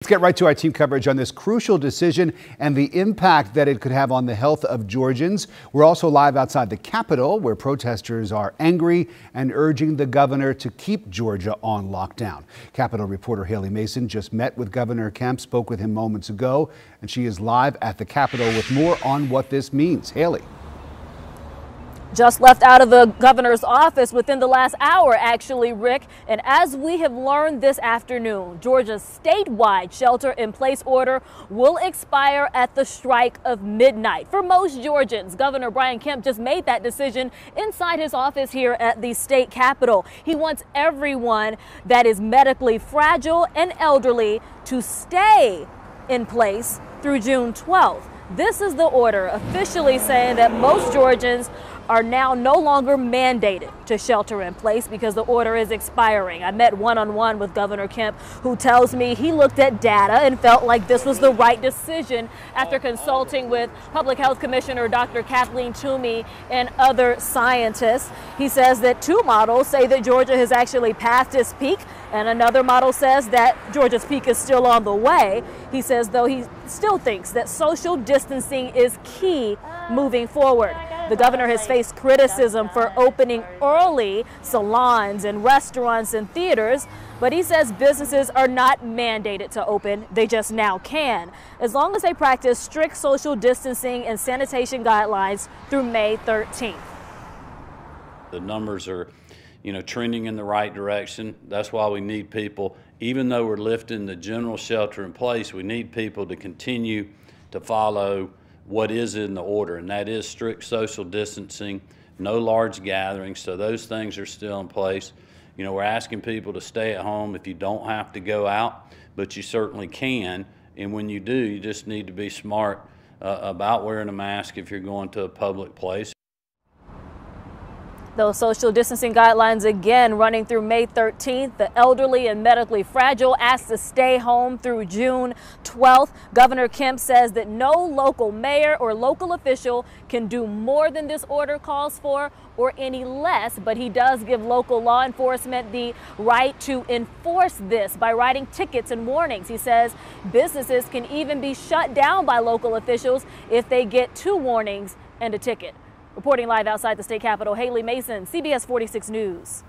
Let's get right to our team coverage on this crucial decision and the impact that it could have on the health of Georgians. We're also live outside the Capitol, where protesters are angry and urging the governor to keep Georgia on lockdown. Capitol reporter Haley Mason just met with Governor Kemp, spoke with him moments ago, and she is live at the Capitol with more on what this means. Haley. Just left out of the governor's office within the last hour, actually, Rick. And as we have learned this afternoon, Georgia's statewide shelter-in-place order will expire at the strike of midnight. For most Georgians, Governor Kemp just made that decision inside his office here at the state capitol. He wants everyone that is medically fragile and elderly to stay in place through June 12th. This is the order officially saying that most Georgians are now no longer mandated to shelter in place because the order is expiring. I met one-on-one with Governor Kemp, who tells me he looked at data and felt like this was the right decision after consulting with Public Health Commissioner Dr. Kathleen Toomey and other scientists. He says that two models say that Georgia has actually passed its peak, and another model says that Georgia's peak is still on the way. He says, though, he still thinks that social distancing is key moving forward. The governor has faced criticism for opening early salons and restaurants and theaters, but he says businesses are not mandated to open. They just now can, as long as they practice strict social distancing and sanitation guidelines through May 13th. The numbers are, trending in the right direction. That's why we need people, even though we're lifting the general shelter in place, we need people to continue to follow what is in the order, and that is strict social distancing, no large gatherings. So those things are still in place. We're asking people to stay at home if you don't have to go out, but you certainly can. And when you do, you just need to be smart about wearing a mask if you're going to a public place. Those social distancing guidelines again running through May 13th. The elderly and medically fragile asked to stay home through June 12th. Governor Kemp says that no local mayor or local official can do more than this order calls for or any less, but he does give local law enforcement the right to enforce this by writing tickets and warnings. He says businesses can even be shut down by local officials if they get 2 warnings and a ticket. Reporting live outside the state capitol, Haley Mason, CBS 46 News.